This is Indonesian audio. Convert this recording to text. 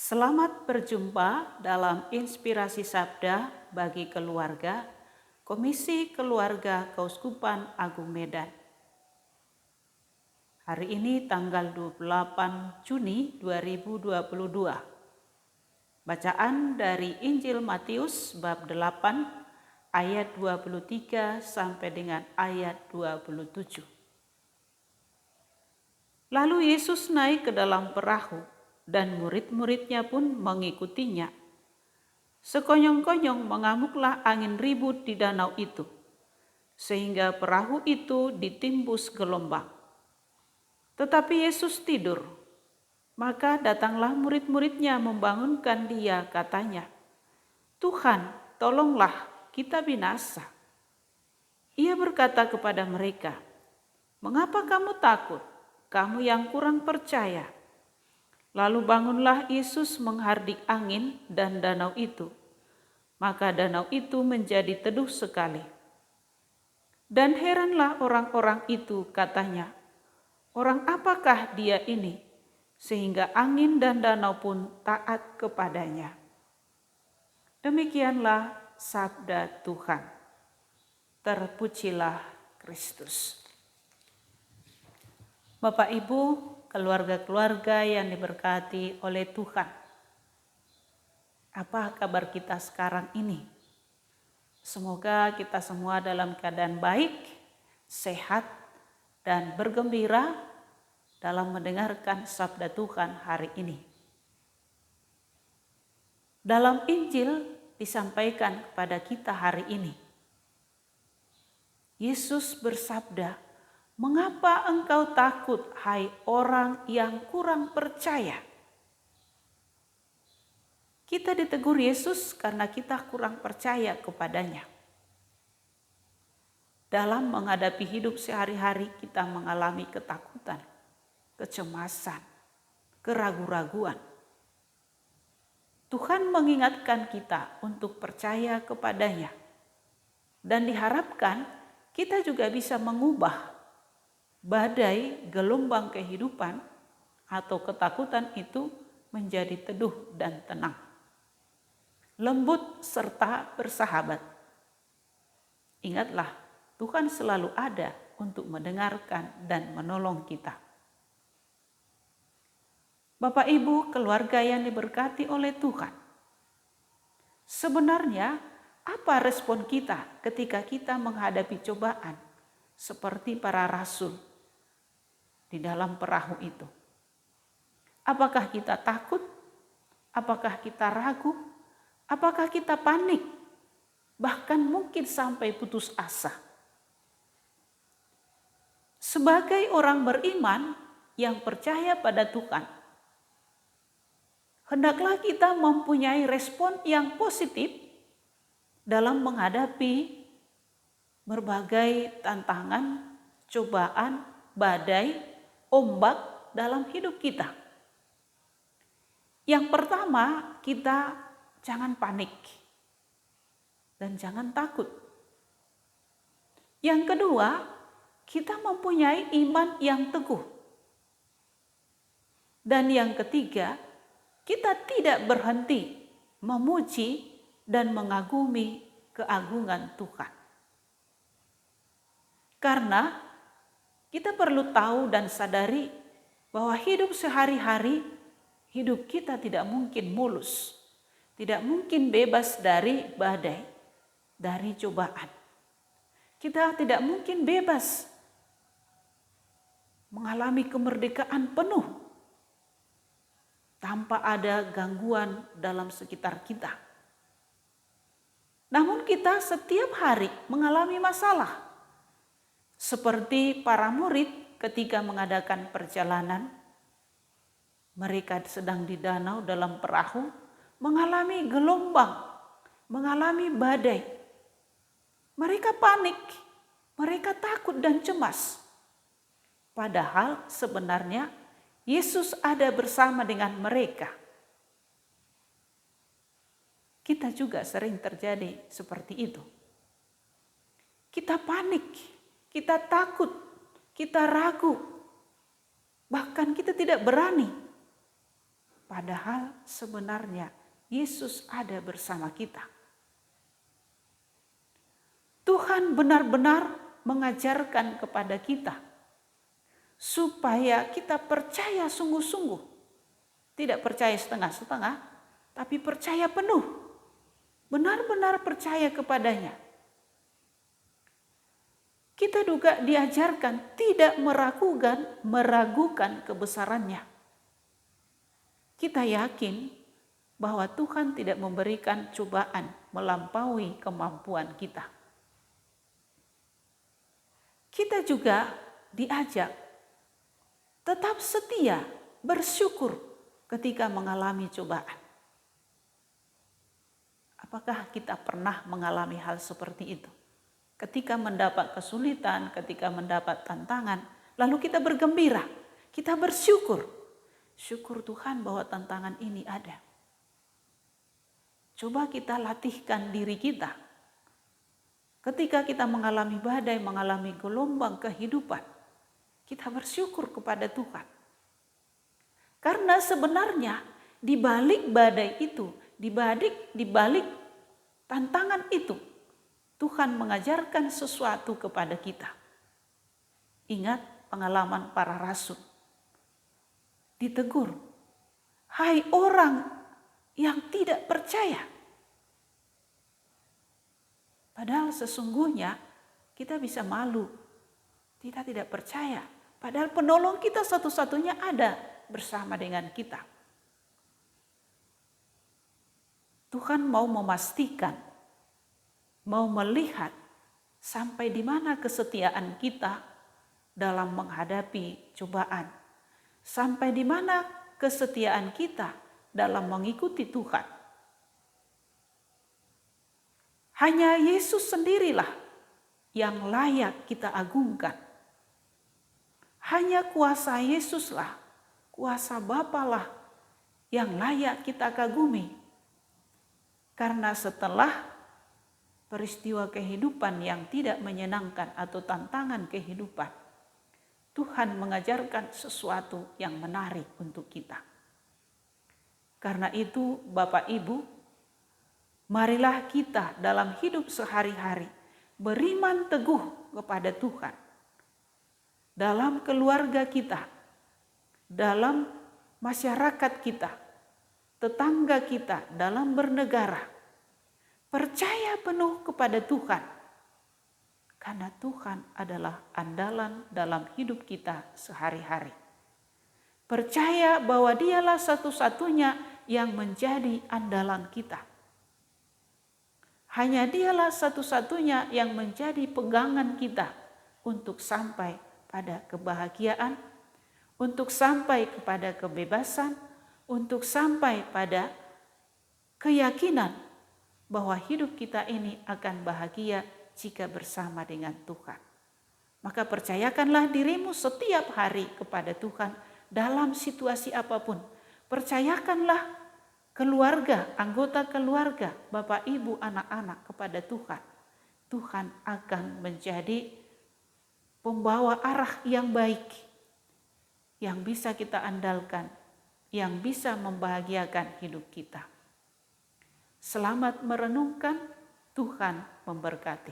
Selamat berjumpa dalam Inspirasi Sabda bagi Keluarga, Komisi Keluarga Keuskupan Agung Medan. Hari ini tanggal 28 Juni 2022. Bacaan dari Injil Matius bab 8 ayat 23 sampai dengan ayat 27. Lalu Yesus naik ke dalam perahu dan murid-muridnya pun mengikutinya. Sekonyong-konyong mengamuklah angin ribut di danau itu, sehingga perahu itu ditimbus gelombang. Tetapi Yesus tidur. Maka datanglah murid-muridnya membangunkan dia, katanya, "Tuhan, tolonglah, kita binasa." Ia berkata kepada mereka, "Mengapa kamu takut, kamu yang kurang percaya?" Lalu bangunlah Yesus menghardik angin dan danau itu. Maka danau itu menjadi teduh sekali. Dan heranlah orang-orang itu, katanya, "Orang apakah dia ini, sehingga angin dan danau pun taat kepadanya?" Demikianlah sabda Tuhan. Terpujilah Kristus. Bapak Ibu, keluarga-keluarga yang diberkati oleh Tuhan. Apa kabar kita sekarang ini? Semoga kita semua dalam keadaan baik, sehat, dan bergembira dalam mendengarkan sabda Tuhan hari ini. Dalam Injil disampaikan kepada kita hari ini, Yesus bersabda, "Mengapa engkau takut, hai orang yang kurang percaya?" Kita ditegur Yesus karena kita kurang percaya kepadanya. Dalam menghadapi hidup sehari-hari kita mengalami ketakutan, kecemasan, keraguan-raguan. Tuhan mengingatkan kita untuk percaya kepadanya. Dan diharapkan kita juga bisa mengubah badai gelombang kehidupan atau ketakutan itu menjadi teduh dan tenang, lembut serta bersahabat. Ingatlah, Tuhan selalu ada untuk mendengarkan dan menolong kita. Bapak Ibu, keluarga yang diberkati oleh Tuhan. Sebenarnya apa respon kita ketika kita menghadapi cobaan seperti para rasul di dalam perahu itu? Apakah kita takut? Apakah kita ragu? Apakah kita panik? Bahkan mungkin sampai putus asa. Sebagai orang beriman yang percaya pada Tuhan, hendaklah kita mempunyai respon yang positif dalam menghadapi berbagai tantangan, cobaan, badai, ombak dalam hidup kita. Yang pertama, kita jangan panik dan jangan takut. Yang kedua, kita mempunyai iman yang teguh. Dan yang ketiga, kita tidak berhenti memuji dan mengagumi keagungan Tuhan. Karena kita perlu tahu dan sadari bahwa hidup sehari-hari, hidup kita tidak mungkin mulus, tidak mungkin bebas dari badai, dari cobaan. Kita tidak mungkin bebas mengalami kemerdekaan penuh tanpa ada gangguan dalam sekitar kita. Namun kita setiap hari mengalami masalah. Seperti para murid ketika mengadakan perjalanan, mereka sedang di danau dalam perahu, mengalami gelombang, mengalami badai. Mereka panik, mereka takut dan cemas. Padahal sebenarnya Yesus ada bersama dengan mereka. Kita juga sering terjadi seperti itu. Kita panik, kita takut, kita ragu, bahkan kita tidak berani. padahal sebenarnya Yesus ada bersama kita. Tuhan benar-benar mengajarkan kepada kita supaya kita percaya sungguh-sungguh. Tidak percaya setengah-setengah, tapi percaya penuh. Benar-benar percaya kepadanya. Kita juga diajarkan tidak meragukan kebesarannya. Kita yakin bahwa Tuhan tidak memberikan cobaan melampaui kemampuan kita. Kita juga diajak tetap setia, bersyukur ketika mengalami cobaan. Apakah kita pernah mengalami hal seperti itu? Ketika mendapat kesulitan, ketika mendapat tantangan, lalu kita bergembira, kita bersyukur. Syukur Tuhan bahwa tantangan ini ada. Coba kita latihkan diri kita. Ketika kita mengalami badai, mengalami gelombang kehidupan, kita bersyukur kepada Tuhan. Karena sebenarnya di balik badai itu, di balik tantangan itu, Tuhan mengajarkan sesuatu kepada kita. Ingat pengalaman para rasul. Ditegur, hai orang yang tidak percaya. Padahal sesungguhnya kita bisa malu, kita tidak percaya. Padahal penolong kita satu-satunya ada bersama dengan kita. Tuhan mau memastikan, mau melihat sampai di mana kesetiaan kita dalam menghadapi cobaan. Sampai di mana kesetiaan kita dalam mengikuti Tuhan. Hanya Yesus sendirilah yang layak kita agungkan. Hanya kuasa Yesuslah, kuasa Bapalah yang layak kita kagumi. Karena setelah peristiwa kehidupan yang tidak menyenangkan atau tantangan kehidupan, Tuhan mengajarkan sesuatu yang menarik untuk kita. Karena itu Bapak Ibu, marilah kita dalam hidup sehari-hari beriman teguh kepada Tuhan. Dalam keluarga kita, dalam masyarakat kita, tetangga kita, dalam bernegara. Percaya penuh kepada Tuhan. Karena Tuhan adalah andalan dalam hidup kita sehari-hari. Percaya bahwa Dialah satu-satunya yang menjadi andalan kita. Hanya Dialah satu-satunya yang menjadi pegangan kita untuk sampai pada kebahagiaan, untuk sampai kepada kebebasan, untuk sampai pada keyakinan bahwa hidup kita ini akan bahagia jika bersama dengan Tuhan. Maka percayakanlah dirimu setiap hari kepada Tuhan dalam situasi apapun. Percayakanlah keluarga, anggota keluarga, Bapak, Ibu, anak-anak kepada Tuhan. Tuhan akan menjadi pembawa arah yang baik, yang bisa kita andalkan, yang bisa membahagiakan hidup kita. Selamat merenungkan, Tuhan memberkati.